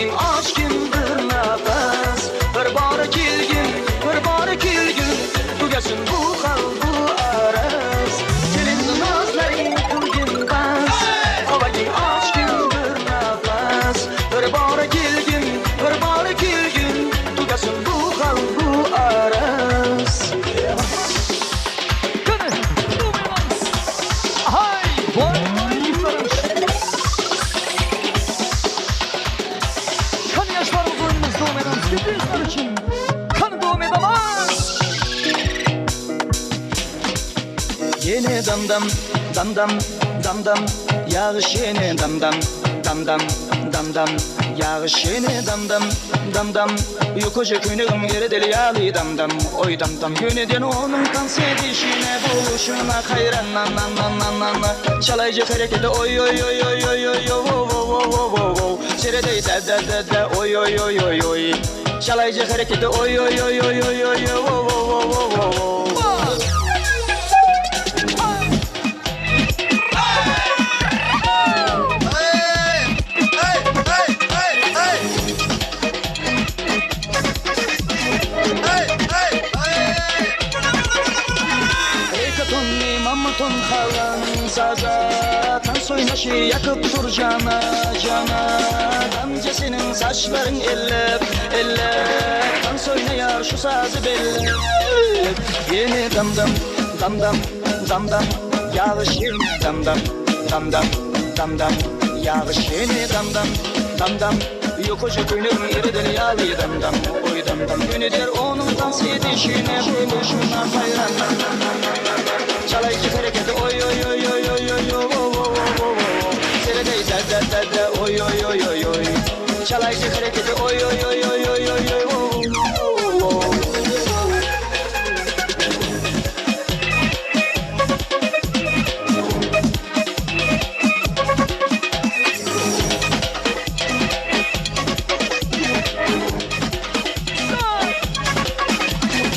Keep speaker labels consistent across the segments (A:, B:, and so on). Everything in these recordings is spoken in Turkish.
A: Ovagin aşkın bir nafas Bir bora kelgin Tugasın bu hal bu aras Senin nazların kılgın bas Ovagin aşkın bir nafas Bir bora kelgin Tugasın bu hal bu aras Yine dam yağış yine dam yağış yine dam yukoca künüm yere deli yağlı dam oy dam yöneden onun kan sevişine buluşuna hayran nan çalaycı hareketi oy serede da oy çalaycı hareketi oy Ton halan saza tan soynaşı yakıp dur cana Damcasının saçların ellep tan soynayar şu sazı bellep Yine dam yağış yine dam yağış yine dam yokoca köylerin yeri deli yağlı dam oy dam günü der onun dans edişine buluşuna hayran çalaycı hareketi oy serede da oy çalaycı hareketi oy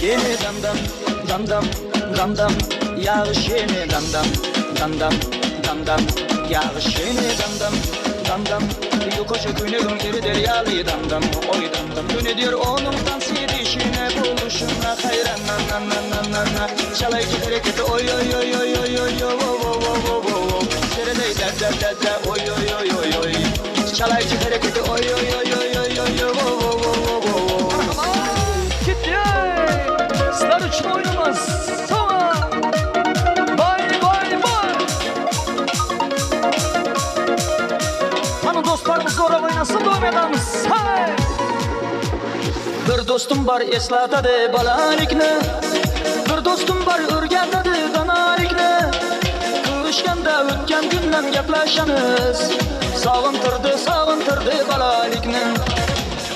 A: yine dam yağış yine dam yağış yine dam yokoca köylerin yeri deli yağlı dam oy dam günü der onun dans edişine buluşuna hayran nan çalaycı hareketi oy serede da oy çalaycı hareketi oy
B: Gitti Star için oynamaz Sama Bay Hanı dostlarımız oraya oynasın doymadamız Hay Bir dostum var eslatadı balalikni Bir dostum var örgatadı danalikni Kırışkanda ötken günden gaplaşanız Savıntırdı balalikni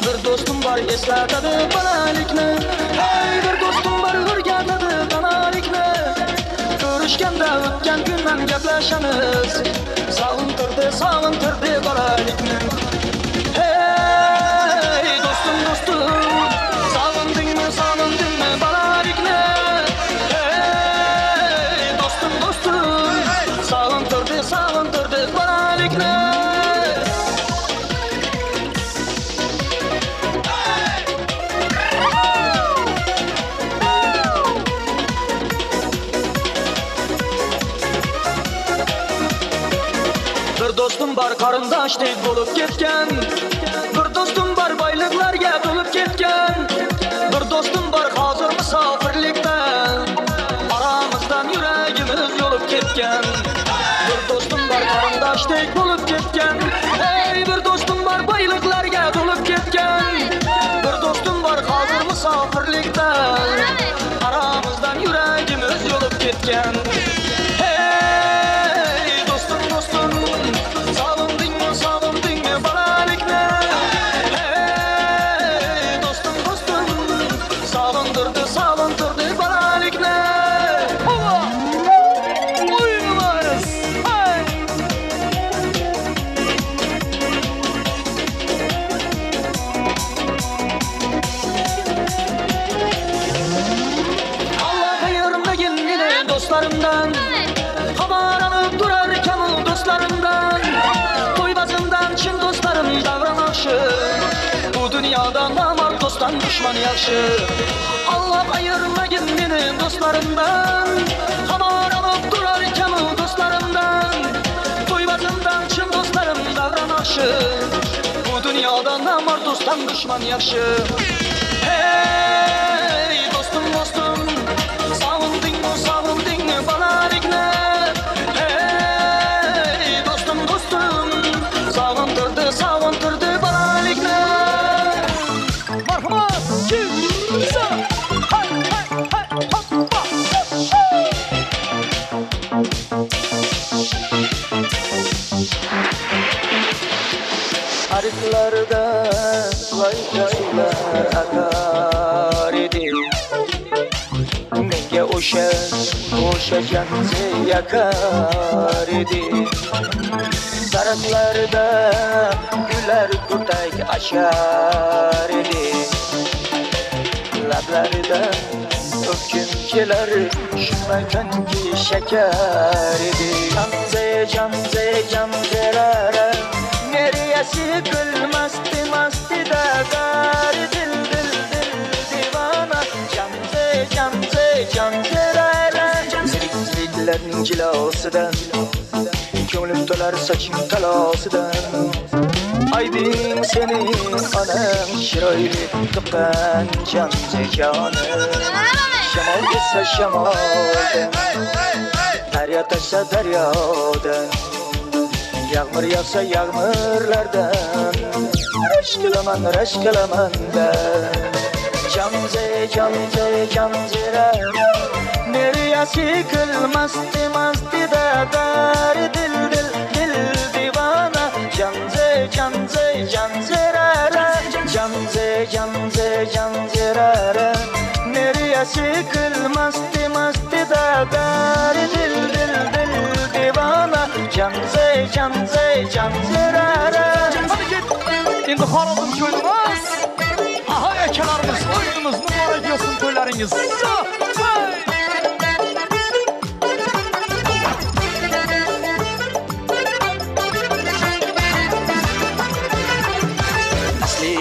B: Bir dostum var eslatadı balalikni Hey bir dostum var örgatadı danalikni Kırışkanda ötken günden gaplaşanız Savıntırdı balalikni Hey dostum Savundun mu balalikni Hey dostum Savıntırdı balalikni Bir dostum var qarindoshlik bo'lib ketgan Bir dostum var boyliqlarga to'lib ketgan Bir dostum var hozir musofirlikda Aramizdan yuragimiz yo'lib ketgan Bir dostum var qarindoshlik bo'lib ketgan Hey bir dostum var boyliqlarga to'lib ketgan Bir dostum var hozir musofirlikda Aramizdan yuragimiz yo'lib ketgan Savundurdu balalikni düşman yaxşı. Allah ayırmagin meni dostlarımdan. Hamar alıp durar ekan dostlarımdan. To'ybatimdan chin dostlarım davranaqshi. Bu dunyoda namor do'stdan düşman yaxshi. Hey dostum dostum, savundingmi savundingmi bolalikni? Hey dostum dostum, savundirdi savundirdi bolalikni. Marhamat, kimsa, hay hay hay, hoppa. Arıklarda laylaylar akar idi. Menga o'sha janzi yakar idi. Daraxtlarda gullar kurtak açar idi. Lablaridan o'pkim kelar shunaqangi shakar idi. Janzerara neriyasi gülmasti masti da gar dil divana. Janzerara ziriklarning jilosidan ko'nglim to'lar soching talosidan. Aybing sening onang chiroyli tuqqan janzejonim. Shamol esa shamoldan, daryo toshsa daryodan, yağmur yağsa yağmurlardan, rashk qilaman da. Janzera neriyasi qilmasdi masti da dar dil divana. Janzerara neriyasi qilmasdi masti da dar dil divana. Janzerara. Endi xorazm ko'ylimiz. Aha akalarimiz o'yinimiz muborak bo'lsin to'ylaringiz.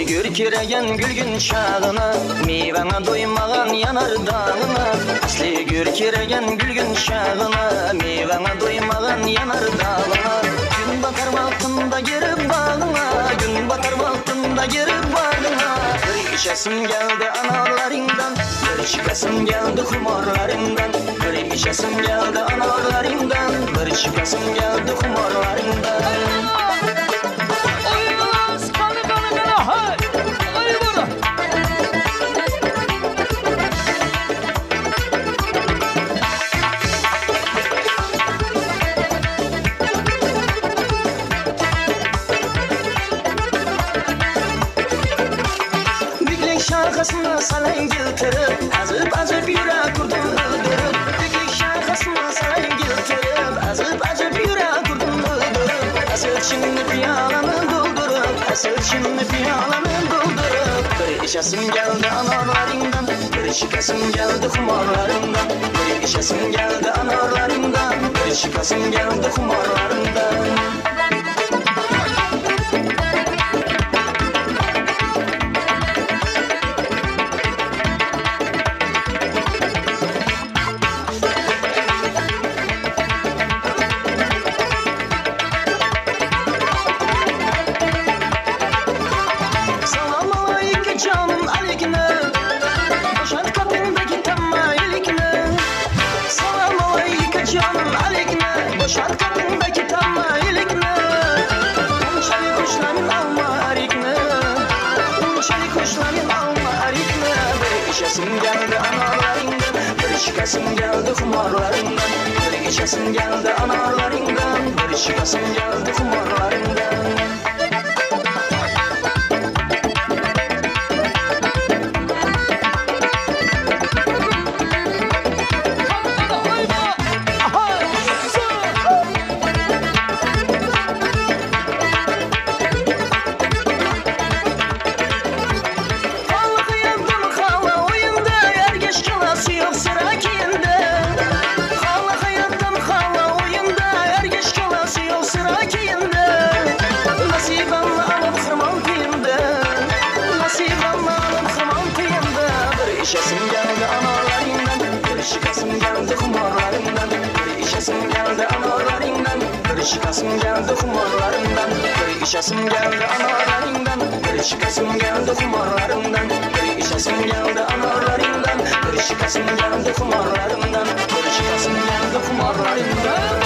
B: Gürkiragan gülgün şağına, meyvana doymagan yanar dağına. Asli gürkiragan gülgün şağına, meyvana doymagan yanar dağına. Gün batar vaktinde girip bağına, gün batar vaktinde girip bağına. Bir içesim geldi analarından, bir çıkasım geldi kumarlarından. Bir içesim geldi analarından, bir çıkasım geldi kumarlarından. Şarkısını salayım gültürüp, azıp yürek kurdum öldürüp. Peki şarkısını salayım gültürüp, azıp yürek kurdum öldürüp. Asıl şimdi piyalanı doldurup, Bir içesim geldi analarından, bir çıkasım geldi kumarlarından. Bir içesim geldi analarından, bir çıkasım geldi kumarlarından. çıkasın geldi kumarlarından, bir içesin geldi analarından, bir çıkasın geldi kumarlarından.
A: çıkasım geldi kumarlarından, bir içesim geldi analarından, bir çıkasım geldi kumarlarından, bir içesim geldi analarından, bir çıkasım geldi kumarlarından, bir çıkasım geldi kumarlarından.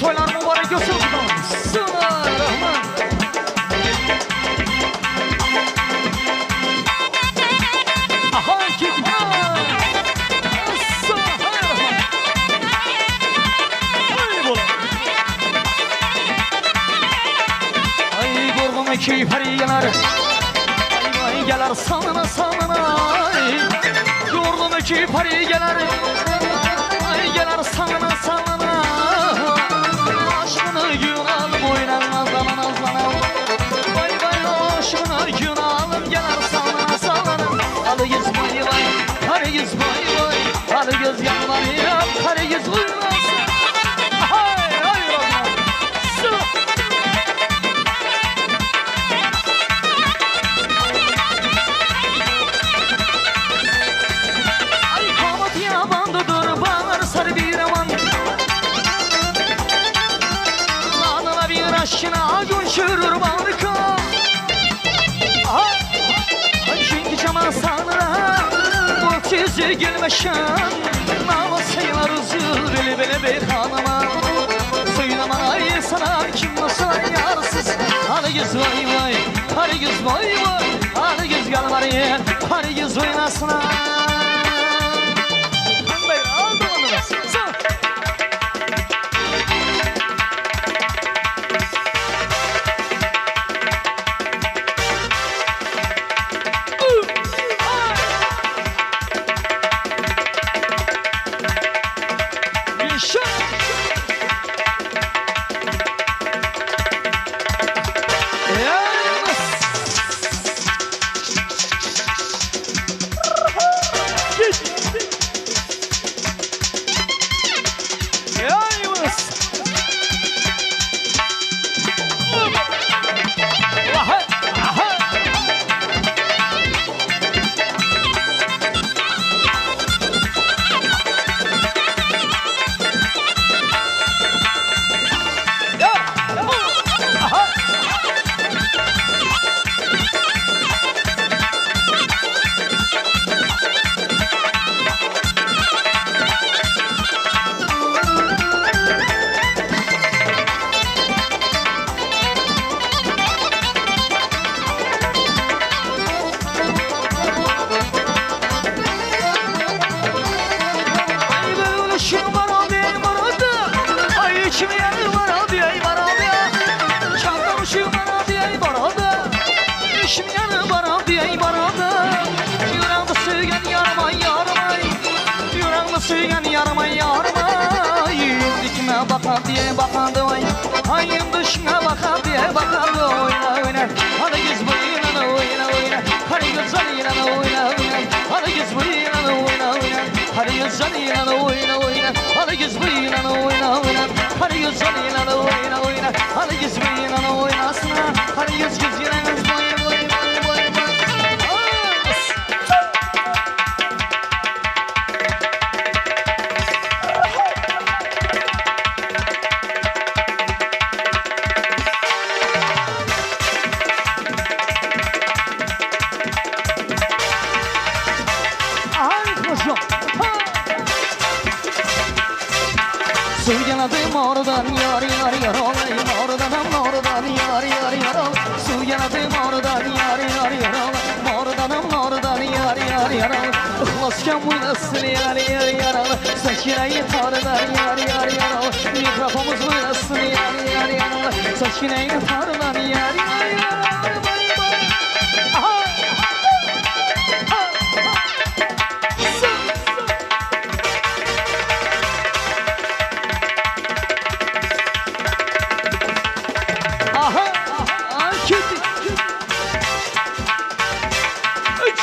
B: Toylar mübarek olsun. Bismillahirrahmanirrahim. Aha gitme. Bismillahirrahmanirrahim. Haydi bol. Ay gorgum iki pari gelir. Ay gelir sanına sanına. Gorgum iki pari gelir. Ay gelir sanına sanına. Göz yanlarıyam, kare göz uymasın. Hay hay Allah. Ay kamat yabandıdır bağır sarı bir aman. Lanına bir aşkına gün çürür bağırka. Çünkü cama sanıra bu çizi gülmeşen. Sayılar uzun bile bile bir hanıma. Söyleme ay sana kim nasıl yarsız. Hadi göz vay vay, hadi göz vay vay, hadi göz gel var ya, hadi göz oynasına. Hanbay aldı onu da. Suygan yarma yarma dikme bakar diye bakardı oy. Ayın dışına bakar diye bakardı oyna oyna. Hadi göz boyuna oyna oyna. Hadi göz zanıyla oyna oyna. Hadi göz boyuna oyna oyna. Hadi göz zanıyla oyna oyna. Hadi göz boyuna oyna oyna. Hadi göz zanıyla oyna oyna. Hadi göz boyuna oynasına. Hadi göz gözüne göz boyuna oyna. Suyanadım oradan yar yar yar olay oradan yar yar yar ol. Suyanadım oradan yar yar yar olay oradan yar yar yar ol. Ihlasken buynasın yar yar yar ol. Saçınayı tardan yar yar yar ol. Mikrofonumuz buynasın yar yar yar ol. Saçınayı tardan yar yar yar ol. Aha, aha, kötü. Üç.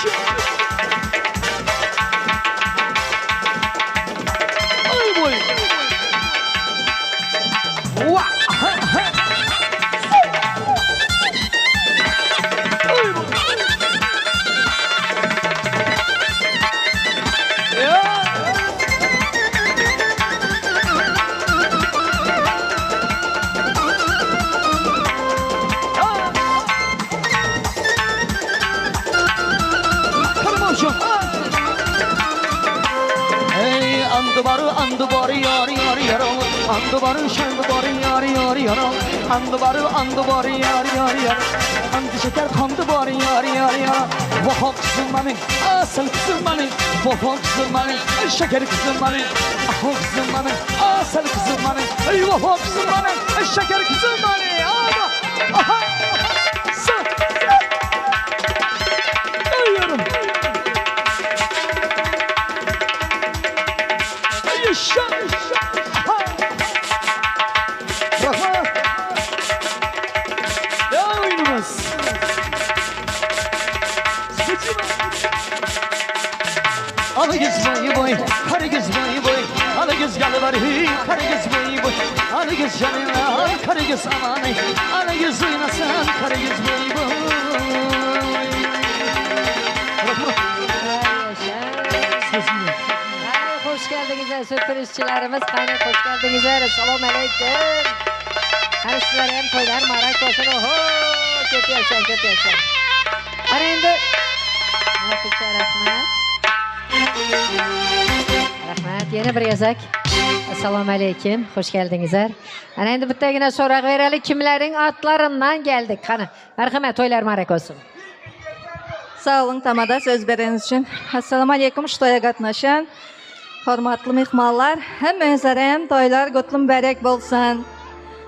B: Andı barı yar yar yaralı. Andı barı şandı barı yar yar yaralı. Andı barı yar yar yar. Andı şeker kandı barı yar yar yar. Vah kızım benim, asıl kızım benim. Vah kızım benim, şeker kızım benim. Ah kızım benim, asıl kızım benim. Ey vah kızım benim, şeker kızım benim. Aha, sen. Duyuyorum. Yaşa. Rahman. Ne oyunumuz? Alı göz boyu boy, karı göz boyu boy. Alı göz galı var, karı göz boyu boy. Alı göz canına, karı göz amanı. Alı göz oynasan, karı göz boyu boy.
C: Hoş geldiniz sürprizçilerimiz. Kaynak hoş geldiniz. Selamun aleyküm. Her sizlere hem toylar marak olsun. Oho, köp yaşayın, köp yaşayın. Arayındı. Rahmet. Rahmet. Yeni bir yazak. Selamun aleyküm. Hoş geldiniz. Arayındı bittegine sorak vereli kimlerin atlarından geldik. Merhamet toylar marak olsun.
D: Sağ olun tamada söz vereniz için. Assalamu aleykum ştoya qatnaşan. Hormatlı mehmanlar, həmmənizlərə toylar qutlu mübarək bolsun.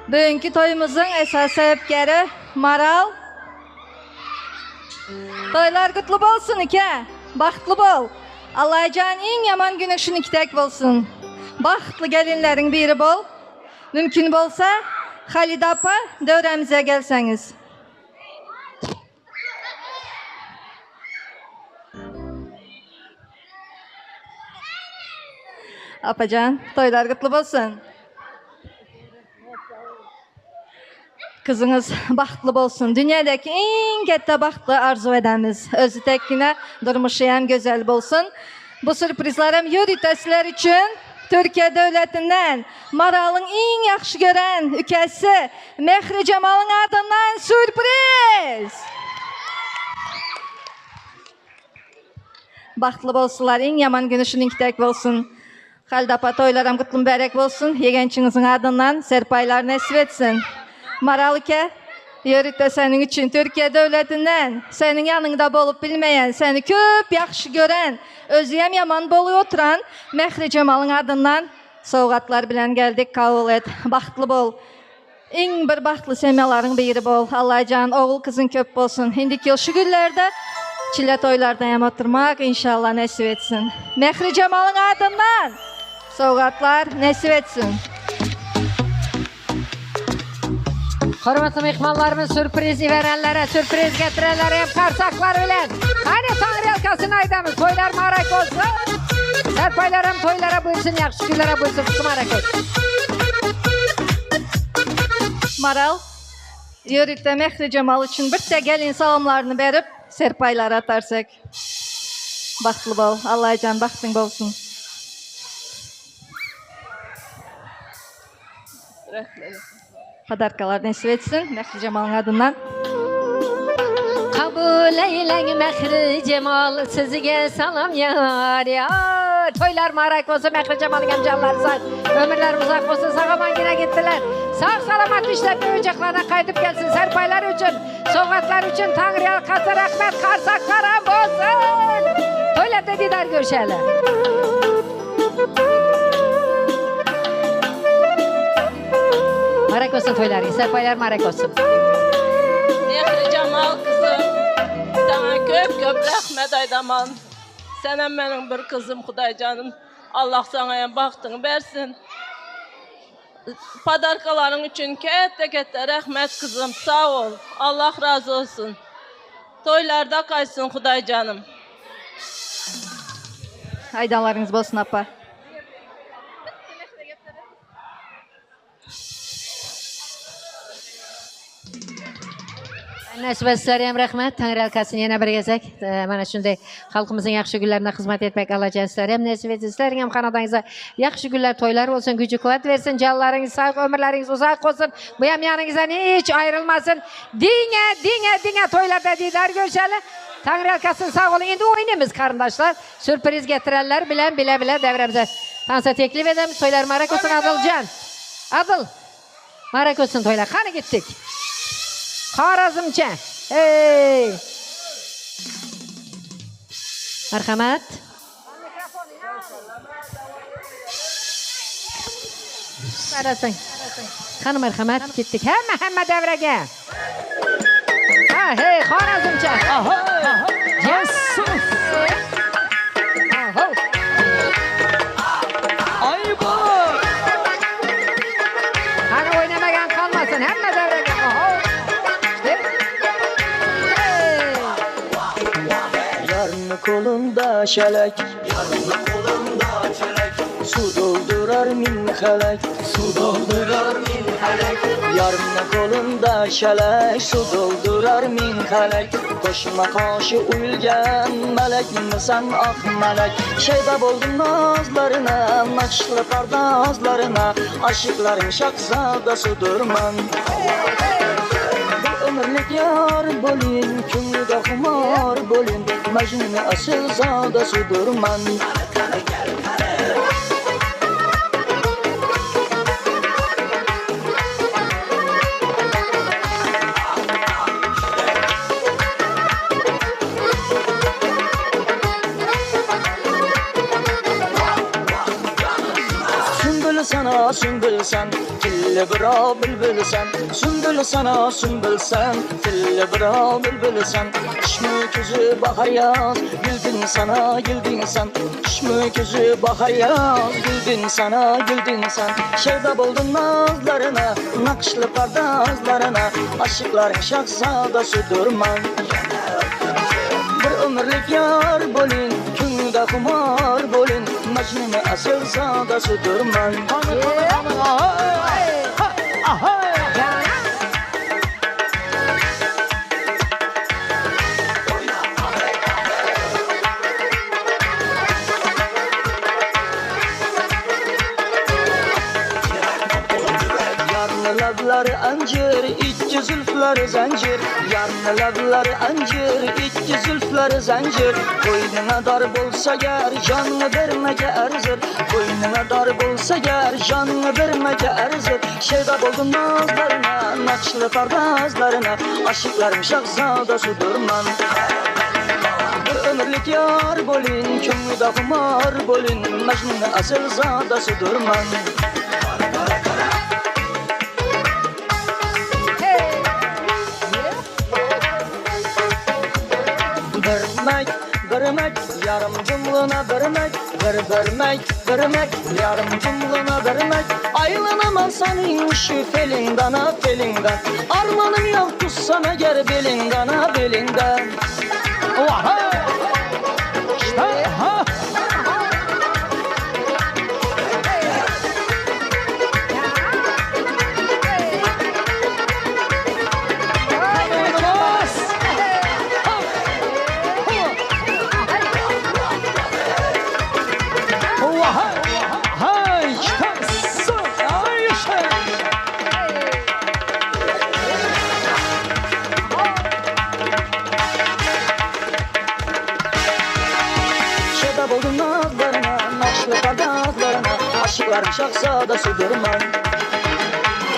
D: Bugünkü toyumuzun əsas səbəbkarı Maral. Toylar qutlu bolsun ike, baxtlı bol. Allah'can en yaman günü şunu kitek bolsun. Baxtlı gelinlerin biri bol. Mümkün bolsa Halide apa dövremize gelseniz. Apacan, toylar kutlu olsun. Kızınız baxtlı olsun. Dünyadaki en katta baxtlı arzu edemiz. Özü tekkine durmuşu hem güzel olsun. Bu sürprizlerim yürütesler için Türkiye devletinden Maral'ın en yaxşı gören ülkesi Mehri Cemal'ın adından sürpriz. Baxtlı olsunlar, en yaman günü şunun kitek olsun. Halide apa toylarım kutlu mübarek olsun. Yegençinizin adından serpaylar nasip etsin. Maral ike, yörükte senin için Türkiye devletinden senin yanında bolup bilmeyen, seni köp yaxşı gören, özüyem yaman bolu oturan Mehri Cemal'ın adından soğukatlar bilen geldik, kabul et. Baxtlı bol. En bir baxtlı semyaların biri bol. Allah can, oğul kızın köp olsun. Hindiki yıl şu günlerde çile toylarda yam oturmak inşallah nasip etsin. Mehri Cemal'ın adından soğukatlar nasip etsin.
C: Hürmetli mehmanlarımız sürprizi verenlere, sürpriz getirenlere hem karsaklar bilen. Hani Tanrı yelkasını aydamız, toylar marak olsun. Serpaylar hem toylara buyursun, yakşı günlere buyursun, kutlu marak olsun.
D: Maral, yörükte Mehri Cemal için bir de gelin salamlarını verip serpaylara atarsak. Baxtlı bol, Allah can baxtın bolsun. Padarkalar nasip etsin Mehri Cemal'ın adından.
C: Kabul eylen Mehri Cemal, sizge salam yar yar. Toylar marak olsun, Mehri Cemal'ın amcalar sağ. Ömürler uzak olsun, sağaman yine gittiler. Sağ salamat işler oyuncaklarına kaydıp gelsin. Serpaylar için, soğukatlar için Tanrı yalkası rahmet, karsaklara olsun. Toylarda didar görüşelim. Marak olsun toylar, serpaylar marak olsun.
E: Mehri Cemal kızım, sana köp rahmet aydaman. Sen hem benim bir kızım Huday canım. Allah sana hem baktın versin. Padarkaların için kette rahmet kızım, sağ ol. Allah razı olsun. Toylarda kaysın Huday canım.
D: Aydanlarınız bolsun apa.
C: Nasip etsinler rahmet. Tanrı halkasını yine bir gezek. Bana şimdi halkımızın yaxşı günlerine hizmet etmek alacağız sizler. Hem nasip etsinler hem kanadanıza yaxşı günler toylar olsun. Gücü kuvvet versin. Canlarınız sağ, ömürleriniz uzak olsun. Bu hem yanınızdan hiç ayrılmasın. Dine toylarda didar görüşelim. Tanrı arkasın sağ olun. Endi oynayımız karındaşlar. Sürpriz getirenler bilen bile devremize. Tansa teklif edem. Toylar marak olsun Adılcan. Adıl. Marak olsun toylar. Kanı gittik. Karazımca. Hey. Merhamet. Arasın. Kanı merhamet gittik. Hemen devrege. Ha hey Karazımca. Aha. Yes. Aha.
B: Ay bu.
C: Hani oynamayan kalmasın. Hemen devrege. Aha. İşte. Hey.
A: Yarını kolunda şelek, yarını kolunda çelek. Su doldurar min halek, su doldurar min halek. Yarını kolunda şelek, su doldurar min halek. Koşma karşı uyulgen melek misin ah melek. Şeyda oldum nazlarına, nakşlı pardazlarına. Aşıkların şahzadasıdırman. Ömürlük yar bolin, kümlüde humar bolin. Mecnun asıl zadasıdırman. Sana sümbül sen, kille bira bülbül sen. Sümbül sana sümbül sen, kille bira bülbül sen. Kışmı közü bahar yaz, güldün sana güldün sen. Kışmı közü bahar yaz, güldün sana güldün sen. Şevda buldun nazlarına, nakışlı pardazlarına. Aşıkların şahzadası durman. Bir ömürlük yar bolin, künde kumar bolin. Mecnun asıl zadası durman. Yarnı labları ancır, iki zülfleri zincir. Yarnı labları ancır, iki zülfleri zincir. Koynuna dar bolsa ger, canını vermeke erzir. Koynuna dar bolsa ger, canını vermeke erzir. Şeyda buldum nazlarına, nakşlı pardazlarına. Aşıklarım şahzadası durman. Bir ömürlük yar bolin, kümlüde humar bolin. Mecnun asıl zadası durman. Vermek, yarım cumluna vermek. Vermek, yarım cumluna vermek. Aylanamam senin şu felinden, felinden. Armanım yok tutsana gel belinden, belinden.
B: Oha! İşte ha!
A: Buldum nazlarına, nakşlı pardazlarına. Aşıkların şahzadası durman.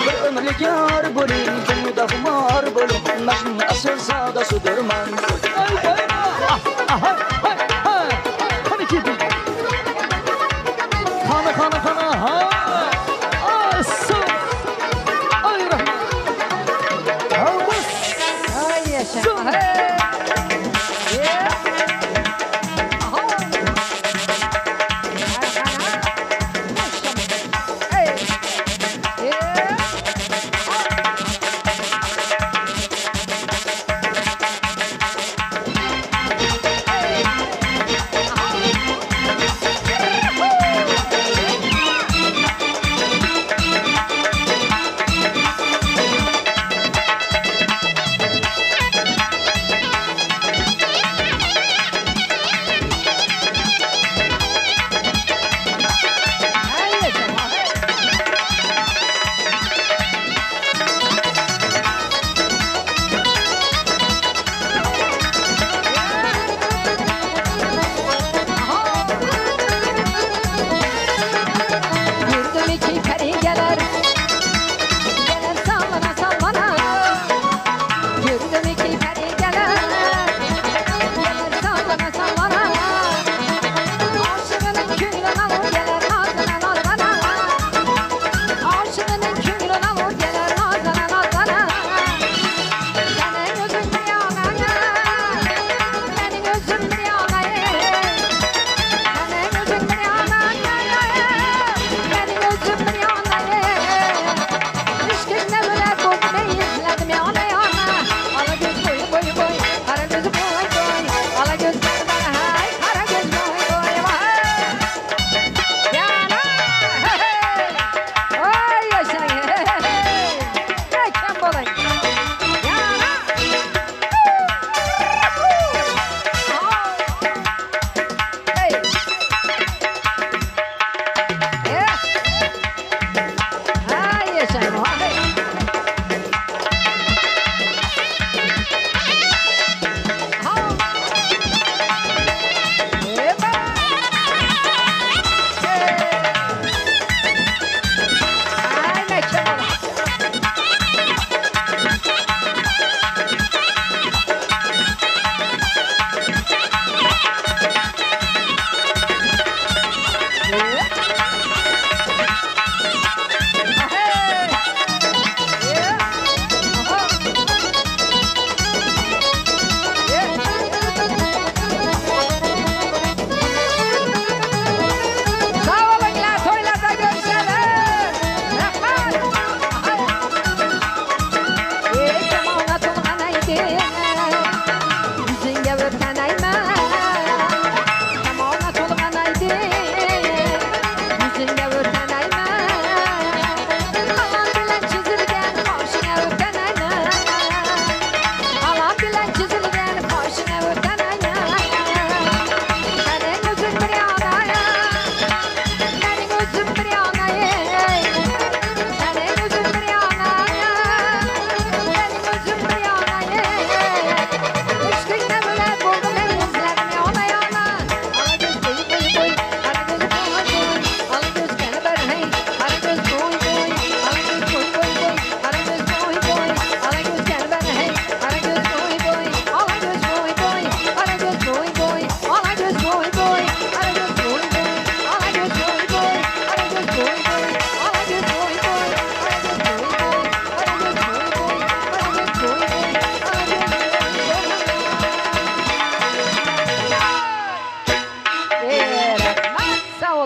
A: Bir ömürlük yar bolin, kümlüde humar bolin. Mecnun asıl zadası durman.
B: Kana ha! Asıl! Ay rahmet!
C: Ay yaşa. Hey. Yeah. Aha. Hey. Yeah.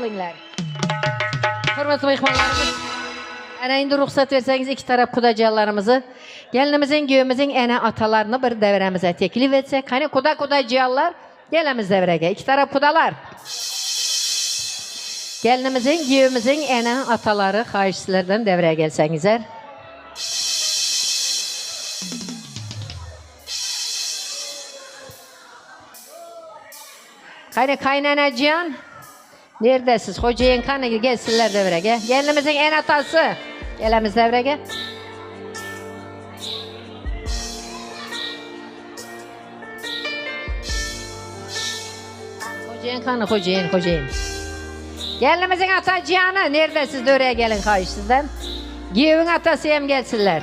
C: olinglar. Hurmatli mehmonlarimiz, ana endi ruxsat versangiz iki taraf qudajiyanlarimizni, gelinimizin, kuyovimizin ana atalarını bir devremize teklif etsek. Hani qudajiyanlar gelemiz devrege. İki taraf qudalar. Gelinimizin, kuyovimizin ana ataları xahişçilerden devreye gelsengizler. Hani kaynanacıyan, neredesiz? Hocayın kanı gelsinler devrege. Gelinimizin en atası, gelemiz devrege. Hocayın kanı, hocayın. Gelinimizin atacıyanı, neredesiz devreye gelin kayış sizden. Giyevin atası hem gelsinler.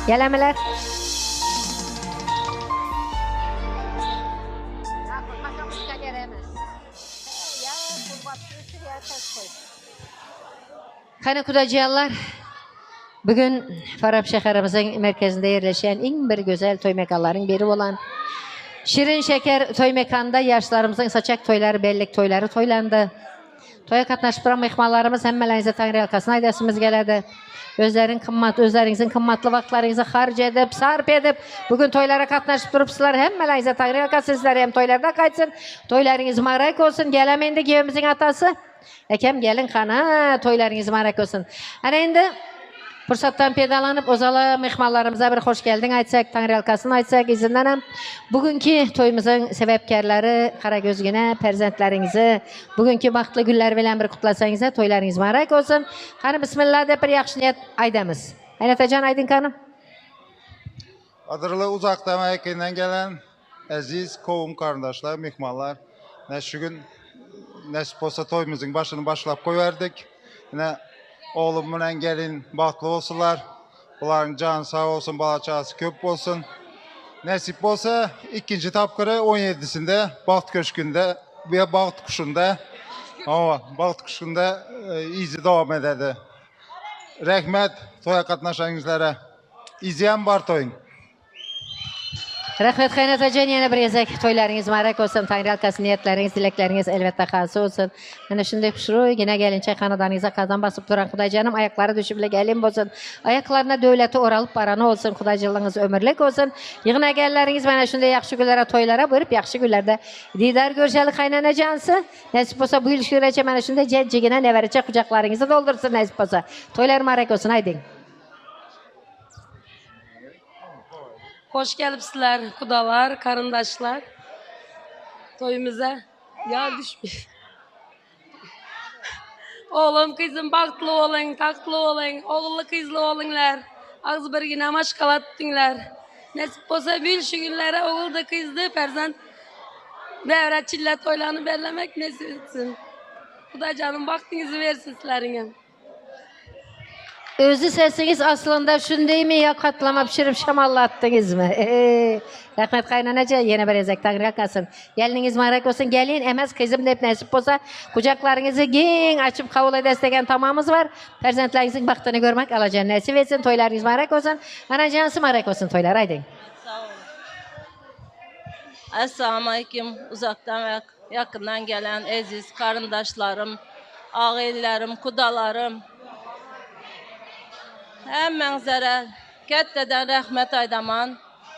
C: Gelemiler. Hani kudaciyanlar, bugün Farab şehrimizin merkezinde yerleşen en bir güzel toy mekanların biri olan Şirin Şeker toy mekanda yaşlarımızın saçak toyları, bellek toyları toylandı. Toya katnaşıp duran mehmanlarımız hemmelerinizə Tanrı yalkasına aydasımız geledi. Özlerinizin kımmatlı vaxtlarınızı harc edip, sarp edip, bugün toylara katnaşıp durupsılar hemmelerinizə Tanrı yalkası sizler hem toylarda kaçsın. Toylarınız marak olsun. Gelem endi köyümüzün atası. Ekem gelin kana toylarınız marak olsun. Hani endi fırsattan pedalanıp ozala mehmanlarımıza bir hoş geldin aytsak, Tanrı yalkasını aytsak izinden hem bugünkü toyumuzun sebepkarları Karagözgüne, perzentlerinizi bugünkü baxtlı günler bilen bir kutlasanıza toylarınız marak olsun. Hani bismillah de bir yaxşı niyet aydamız. Aynatacan aydın kanım.
F: Adırlı uzaktan ayakından gelen aziz kovum kardeşler, mihmanlar. Şu gün nasip olsa toyumuzun başını başlap koyverdik. Yine oğlumla gelin baklı olsunlar. Bunların canı sağ olsun, balaçası köp olsun. Nasip olsa ikinci tapkırı 17'sinde Baht Köşkü'nde ve Baht Kuşu'nda ama Baht Kuşu'nda izi devam ededi. Rahmet toya katnaşanızlara. İzleyen var toyun.
C: Rahmet kaynatacan yine bir yazak toylarınız marak olsun. Tanrı yalkası niyetleriniz, dilekleriniz elbette kalsı olsun. Yani şimdi kuşuru yine gelin çayxanadanıza kazan basıp duran Kudaycanım ayakları düşüp bile gelin olsun. Ayaklarına devleti oralıp baranı olsun. Kudaycılığınız ömürlük olsun. Yığına gelleriniz bana şimdi yakşı günlere toylara buyurup yakşı günlerde didar görüşeli kaynanacansı. Nasip olsa bu ilişkilerce bana şimdi cencigine ne verecek kucaklarınızı doldursun nasip olsa. Toylar marak olsun haydin.
G: Hoş gelipsizler kudalar, karındaşlar. Toyumuza ya düşmüş. Oğlum kızım baktlı olun, taktlı olun, oğullu kızlı olunlar. Ağzı bir yine maşkalat dinler. Nasip olsa bir şu günlere oğul da kızdı, perzent devre çille toylarını bellemek nasip etsin. Kuda canım vaktinizi versin sizlerine.
C: Özü sesiniz aslında şundayı mı ya katlama pişirip şamallattınız mı? Rahmet kaynanaca yine bir ezek Tanrı yakasın. Geliniz marak olsun gelin emez kızım deyip nasip olsa kucaklarınızı gen açıp kavula destegen tamamımız var. Perzentlerinizin baktığını görmek alacağın nasip etsin. Toylarınız marak olsun. Anacansı marak olsun toylar haydi.
E: Sağ olun. Esselamu Aleyküm. Uzaktan ve yakından gelen aziz karındaşlarım, ağaylarım, kudalarım. Hemmenize ketteden rahmet aydaman.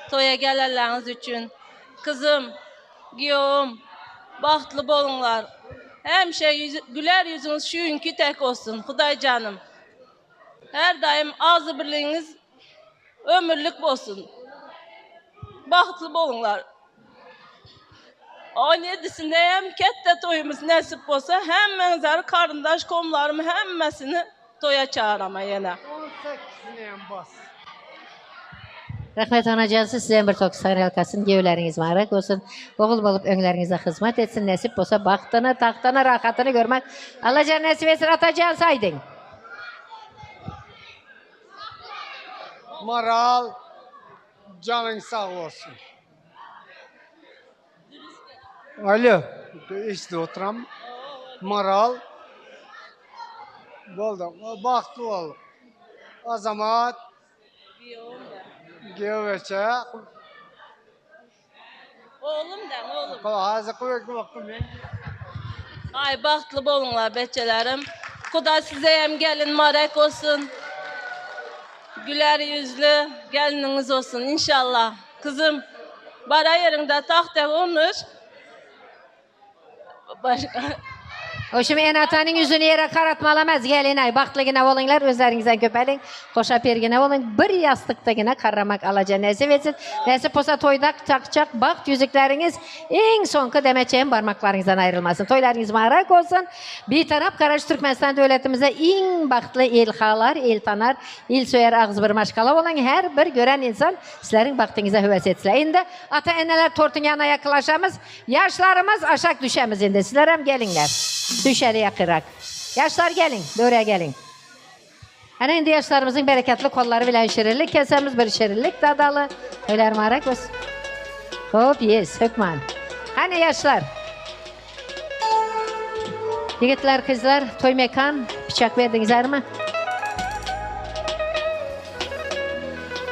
E: Toya gelenleriniz için. Kızım, giyom, bahtlı bolunlar. Güler yüzünüz şu günkü tek olsun. Huday canım. Her daim ağzı birliğiniz ömürlük olsun. Bahtlı bolunlar. 17'sinde hem kette toyumuz nasip olsa hemmenize karındaş komlarım hemmesini toya çağırama yine.
C: Rahmet anacansı sizden bir tok Tanrı yalkasın. Gevleriniz marak olsun. Oğul bolup önlerinize hizmet etsin. Nasip olsa baktığını, taktığını, rahatını görmek. Allah nasip etsin atacan saydın.
H: Maral canın sağ olsun. Alo, işte oturam. Maral. Buldum. Baktı ol. Azamat. Geveçe.
E: Oğlum dem, oğlum.
H: Hazır koyuk bakım.
E: Ay baxtlı bolunlar beçələrim. Xuda sizə hem gəlin marək olsun. Güler yüzlü gelininiz olsun inşallah. Kızım bara yerinde taxta olmuş. Başka.
C: Oşum en atanın yüzünü yere karatmalamaz. Gelin ay baktligine olunlar özlerinizden köpelin. Koşa pergine olun. Bir yastıkta yine karramak alaca nasip etsin. Nasip olsa toyda takacak bakt yüzükleriniz en sonki demeçeğin parmaklarınızdan ayrılmasın. Toylarınız marak olsun. Bir taraf Karaç Türkmenistan devletimize en baktlı el xalar, el tanar, el söyər ağız bir maşkala olan her bir gören insan sizlerin baktığınıza hüves etsinler. Şimdi ata eneler tortun yanına yaklaşamız. Yaşlarımız aşak düşemiz şimdi. Sizler hem gelinler. Düşeriye kırak. Yaşlar gelin, buraya gelin. Hani indi yaşlarımızın bereketli kolları bilen şirinlik, kesemiz bir şirinlik dadalı. Öyle marak olsun. Hop yes, hükman. Hani yaşlar? Yigitler, kızlar, toy mekan, bıçak verdinizler mi?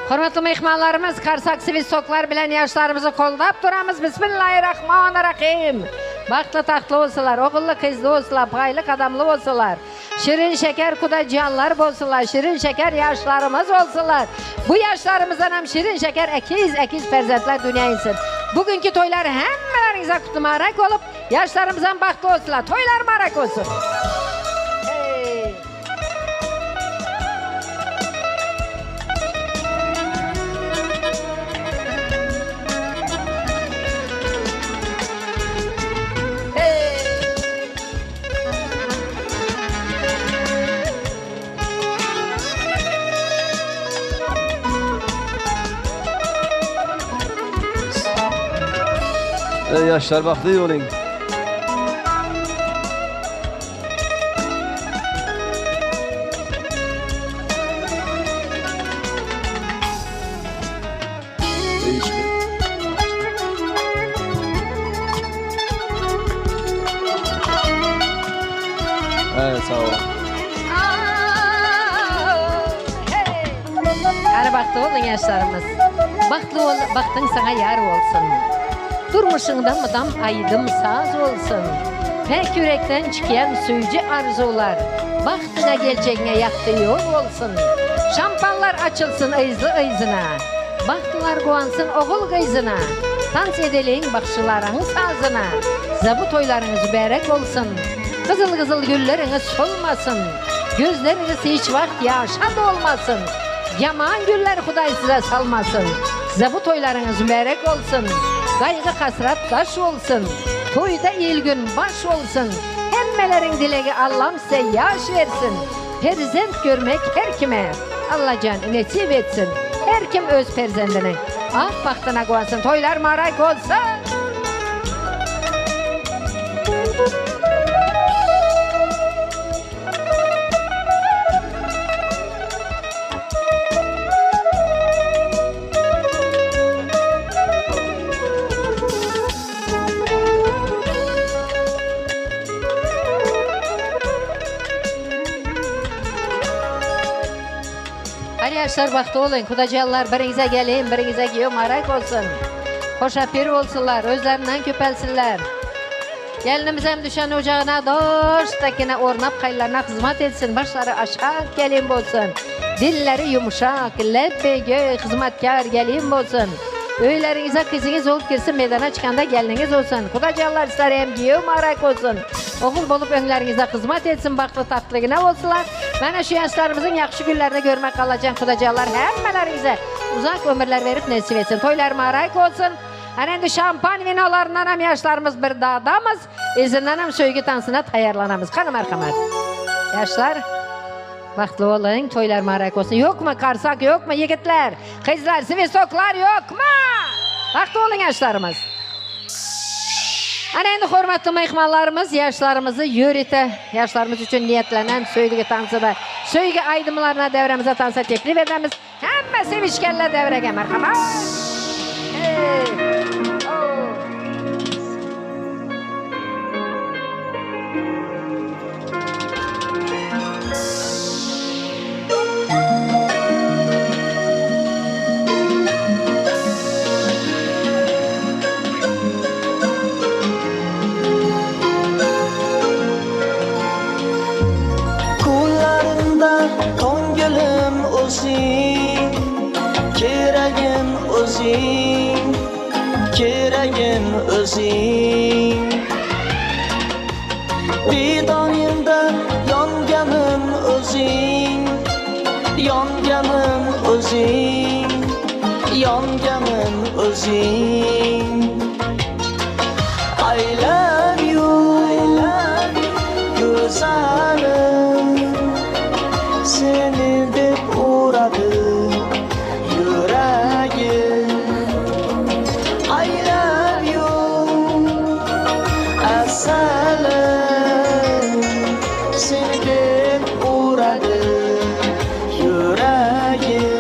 C: Hürmetli mehmanlarımız, karsak sivil soklar bilen yaşlarımızı koldap duramız. Bismillahirrahmanirrahim. Baktlı tahtlı olsalar, oğullu kızlı olsalar, paylık adamlı olsalar, şirin şeker kuda canlar olsalar, şirin şeker yaşlarımız olsalar. Bu yaşlarımızdan hem şirin şeker ekiz perzentler dünya insin. Bugünkü toylar hemmelerinize kutlu marak olup, yaşlarımızdan baktlı olsalar, toylar marak olsun. Hey.
I: Yaşlar baktığı olun. Evet sağ olun.
C: Yani baktı olun yaşlarımız. Baktın sana yar olsun. Durmuşundan mıdam aydım saz olsun. Pek yürekten çıkan suyucu arzular. Baktına geleceğine yaktı yol olsun. Şampanlar açılsın ıyzlı ıyzına. Baktılar kuansın oğul kıyzına. Dans edelim bakşıların sazına. Zabı toylarınız berek olsun. Kızıl kızıl gülleriniz solmasın. Gözleriniz hiç vakit yaşa dolmasın. Yaman güller Huday size salmasın. Zabı toylarınız mübarek olsun. Kaygı hasrat taş olsun. Toyda ilgün baş olsun. Hemmelerin dileği Allah'ım size yaş versin. Perzent görmek her kime Allah can nasip etsin. Her kim öz perzendine ah baktına koysın. Toylar marak olsun. Yaşlar baktı olun, kudacallar birinize gelin, birinize giyin, marak olsun. Hoşa pir olsunlar, özlerinden köpelsinler. Gelinimiz hem düşen ocağına dostakine ornap kaylarına hizmet etsin, başları aşağı gelin olsun. Dilleri yumuşak, lebbege hizmetkar gelin olsun. Öylerinize kızınız olup girsin, meydana çıkanda gelininiz olsun. Kudacallar sizler hem giyin, marak olsun. Oğul bolup önlerinize hizmet etsin, baktı tatlılığına olsunlar. Bana şu yaşlarımızın yakşı günlerini görmek alacağım kudacağlar. Hemmelerinize uzak ömürler verip nasip etsin. Toylar marak olsun. Hani şampan vinolarından hem yaşlarımız bir dağdamız. İzinden hem söygü tansına tayarlanamız. Kanım arkamar. Yaşlar baktlı olun, toylar marak olsun. Yok mu karsak, yok mu yigitler? Kızlar, sivistoklar yok mu? Baktlı olun yaşlarımız. Hani endi hürmetli mehmanlarımız yaşlarımızı yürüte, yaşlarımız için niyetlenen söylüğü tansıda, söylüğü aydımlarına devremize tansa teklif edemiz. Hemen sevişkenler devrege merhaba.
B: özing, keregim özing. Vidanimden yanganım özing, yanganım özing, yanganım özing. I love you, güzelim. Seni de uğradı yüreğim. I love you, asalım. Seni de uğradı yüreğim.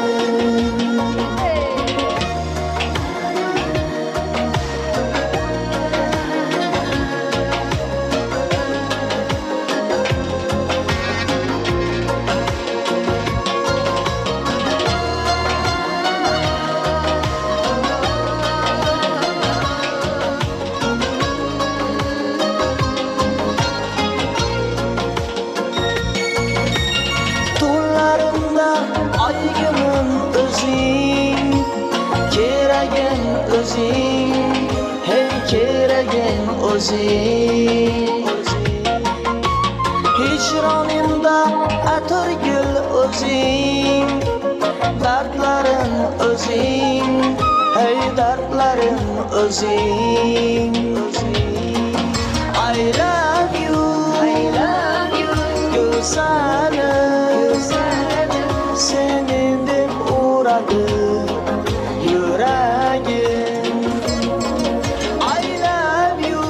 B: Tullarımda aygımın özün, keregin özün, hey keregin özün. Hicranımda atır gül özün, dertlerin özün, hey dertlerin özün. I love you, güzelim. Senin de uğradı yüreğim. I love you,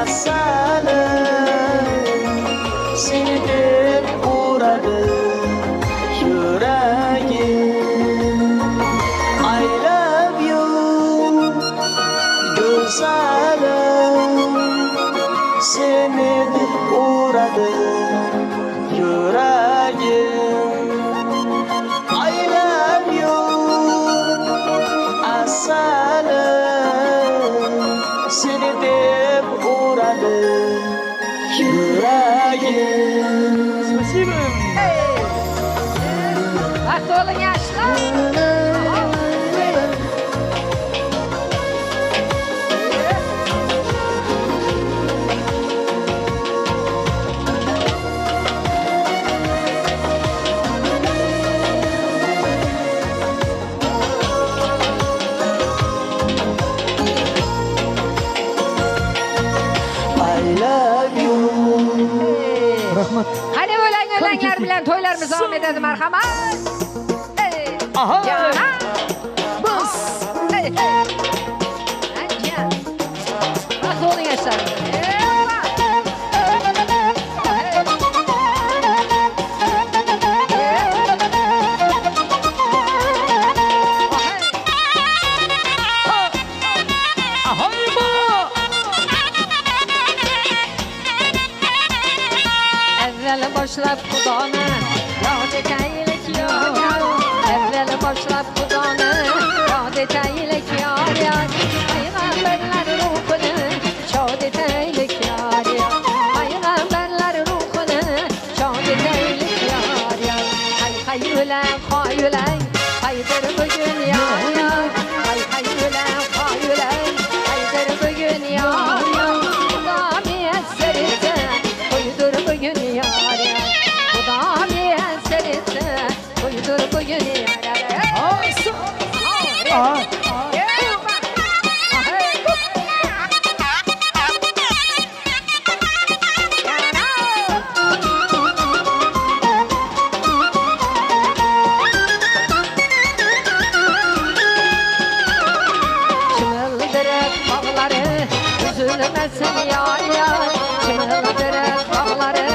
B: asalım. Seni de uğradı yüreğim. I love you, güzelim. Seni de uğradı yüreğim. I love you, asalım. Seni de uğradı yüreğim.
C: Baktı olun yaşlar.
B: I love you.
C: Hadi ölenler bilen toylarımızı devam edelim merhamet. Hey.
B: Aha.
C: Cana.
B: Bas.
C: Hey hey. Anca. Baktı olun yaşlar. Evvel başlap kudana, yad eteylik yar yar. Evvel başlap kudana, yad eteylik yar yar. Peygamberler ruhunu, şad eteylik yar yar. Peygamberler ruhunu, şad eteylik yar yar. Hay hay ülen, hay ülen, haydır bugün yar yar. Hay hay ülen, hay ülen, haydır bugün yar yar. Kuda bir eserite, koydur bugün yar yar. Kuda bir eserite, koydur bugün yar yar. Çıldırıp bağları, üzülmesin yar yar. Çıldırıp bağları,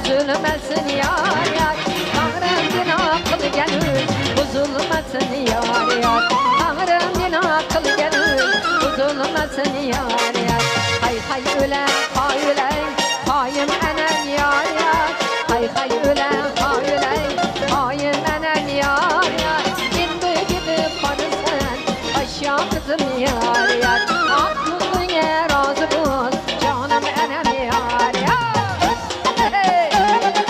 C: üzülmesin yar yar. Tanrım din akıl gelir, bozulmasın yar yar. Tanrım din akıl gelir, bozulmasın yar yar. Hay hay üle, hay üle, hayım enen yar yar. Hay hay üle, hay üle, hayım enen yar yar. Bindir gibi parısın, aşağı kızım yar yar. Aklına razı bul, canım enem yar yar. Hey,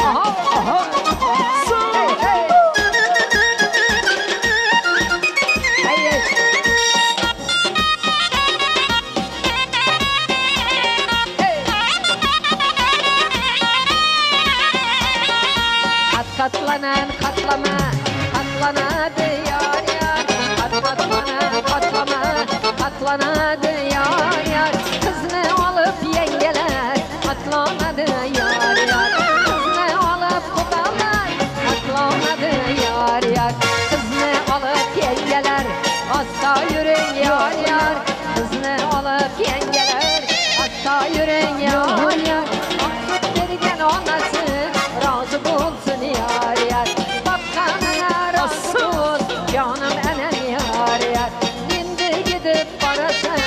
C: aha, aha, hey, hey. Hasta yürek yar yar, kızını alıp yengeler. Hasta yürek yar yar, aksut vergen anası, razı bulsun yar yar. Bakkanına razı bul, canım enem yar yar. Şimdi gidip barasın,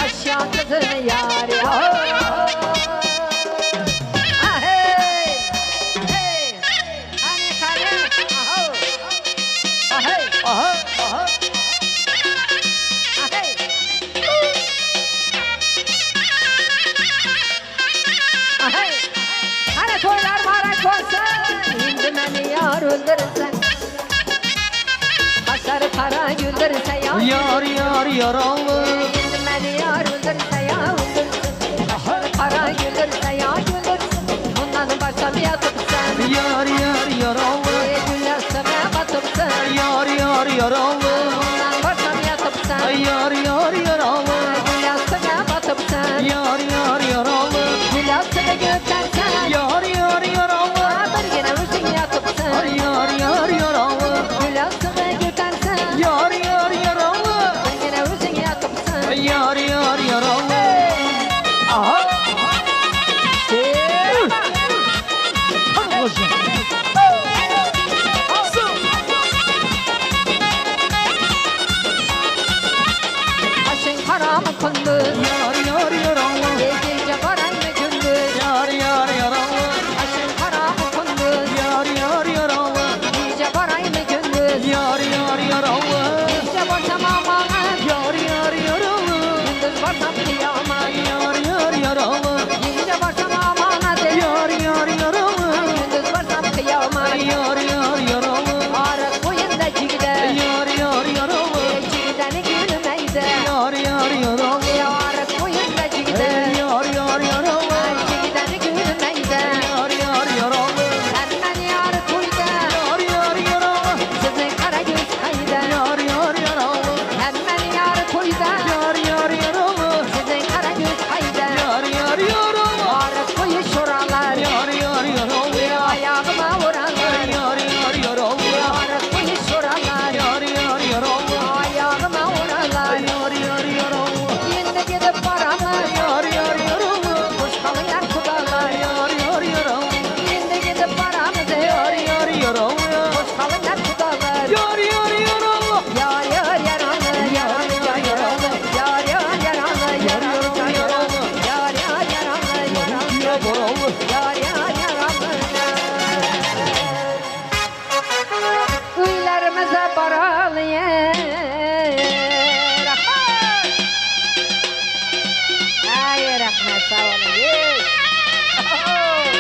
C: aşağı kızını yar yar. Ah, hey, hey, hani karı, aha, ah, hey.
B: Aha, aha.
C: Hani toylar marak olsa, şimdi beni yar öldürürsen. Kaşları para güldürürse ya.
B: Yar yar yaralı.
C: Şimdi beni yar öldürürse ya öldürürsün. Kaşları para güldürürse ya güldürsün. Bundan başka bir yatıpsın.
B: Yar yar yaralı.
C: Gül yastığına batıpsın.
B: Yar yar yaralı.
C: Bundan başka bir yatıpsın.
B: Yar yar yaralı.
C: Gül yastığına batıpsın.
B: Yar yar yaralı.
C: Gül yastığına göstersen.
B: Yar yar yaralı.
C: Bir gene uzun yatıpsın.
B: Yar yar yaralı.
C: Gül yastığına göstersen.
B: Yar yar yaralı.
C: Bir gene uzun yatıpsın.
B: Yar yar yaralı. Aha. Hadi koşun.
C: Aşın kara mı kunduz?
B: Yar yar yaralı.
C: Gece karan mı gündüz?
B: Yar yar yaralı.
C: Aşın kara mı kunduz?
B: Yar yar yaralı.
C: Gece karan mı gündüz?
B: Yar yar yaralı.
C: Gece boşam amanın,
B: Yar yar yaralı.
C: gündüz boşam kıyaman.
B: Yar yar yaralı.
C: Gece boşam amanın,
B: Yar yar yaralı.
C: gündüz boşam kıyaman.
B: Yar yar yaralı.
C: Arık boyunda cigde,
B: Yar yar yaralı.
C: cigdeni gülmeyde.
B: Yar yar yaralı.
C: Arık boyunda cigde,
B: Yar yar yaralı.
C: cigdeni gülmeyde.
B: Yar yar yaralı.
C: Senden yar kuyda,
B: Yar yar yaralı.
C: sizin kara göz kayda.
B: Yar yar yaralı.
C: Hemen yar kuyda,
B: Yar yar yaralı.
C: sizin kara göz kayda.
B: Yar yar yaralı.
C: Arık boyu şuralar,
B: Yar yar yaralı.
C: ayağıma vuranlar.
B: Yar yar yaralı.
C: Arık boyu şuralar,
B: Yar yar yaralı.
C: ayağıma vuranlar.
B: Yar yar yaralı.
C: Şimdi gidip paramı,
B: Yar yar yaralı.
C: kuş kalıyar kudalar.
B: Yar yar yaralı.
C: Şimdi gidip paramı de,
B: Yar yar yaralı.
C: kuş kalıyar kudalar.
B: Yar yar yaralı.
C: Yar yar yaralı, yaralı yar yaralı. Yar yar yaralı, yaralı yar yaralı. Yar yar yaralı, yaralı
B: Ya baralı.
C: yar yar yaralı. Uylarımıza baralı yer. Ay rahmet sağ olun. Rahmet.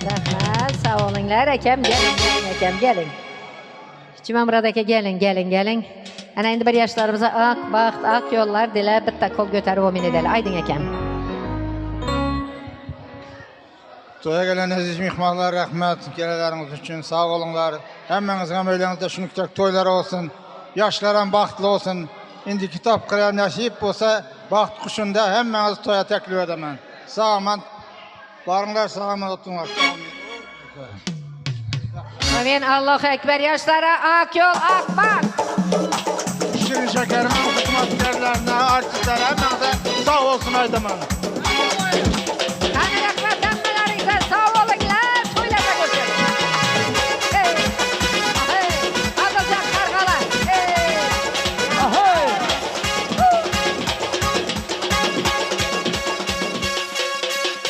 C: Rahmet sağ olunlar. Ekem gelin gelin ekem gelin. Cimam buradaki gelin gelin gelin. Ana endi bir yaşlarımıza ak baxt ak yollar dile bitta kol götürüp omin edelim. Aydın ekem.
F: Toya gelen aziz mihmanlar rahmet, geleleriniz için sağ olunlar. Hemmenize meylenizde şunuktak toylar olsun, yaşlaran bahtlı olsun. İndi kitap kıran nasip olsa, baht kuşunda hemmeniz toya teklif edemem. Sağman, barınlar sağman otunlar.
C: Amin. Allahu Ekber yaşlara ak yol ak bak.
F: Şirin şekerim, hizmetlerlerine, artistler hemmenize sağ olsun aydaman.
C: Hani rahmet emmelerinize sağ olunlar. Toylara götürün. Hey. Hey. Atacak kargalar. Hey.
B: Ahey.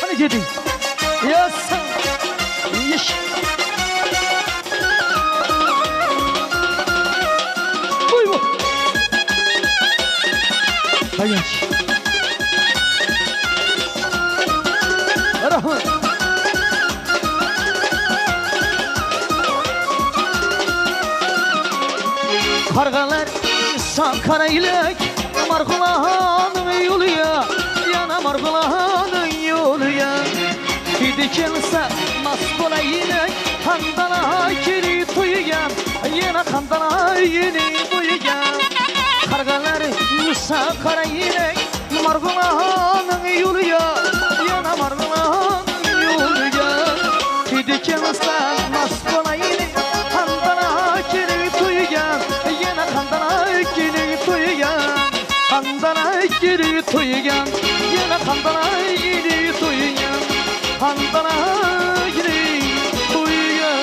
B: Hadi gidin. Yes. Yeş. Uy bu. Hayır. Rahmet. Kargalar Sankara ilek Margulahanın yoluya Yana Margulahanın yoluya Gidikelse Maskola inek Kandana kiri tuyuya Yine kandana yeni duyuya Kargalar Sankara ilek Margulahanın yoluya Yana Margulahanın yoluya Gidikelse Maskola inek Kandana kiri tuyuya iri tuygan yana qandana iri tuygan qandana iri tuygan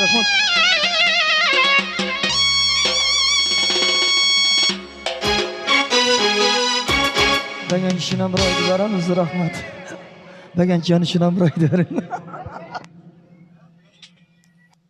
B: rahmat Bagan kishini ham ro'ydi beramiz rahmat. Bagan joni shuni ham ro'ydi bering.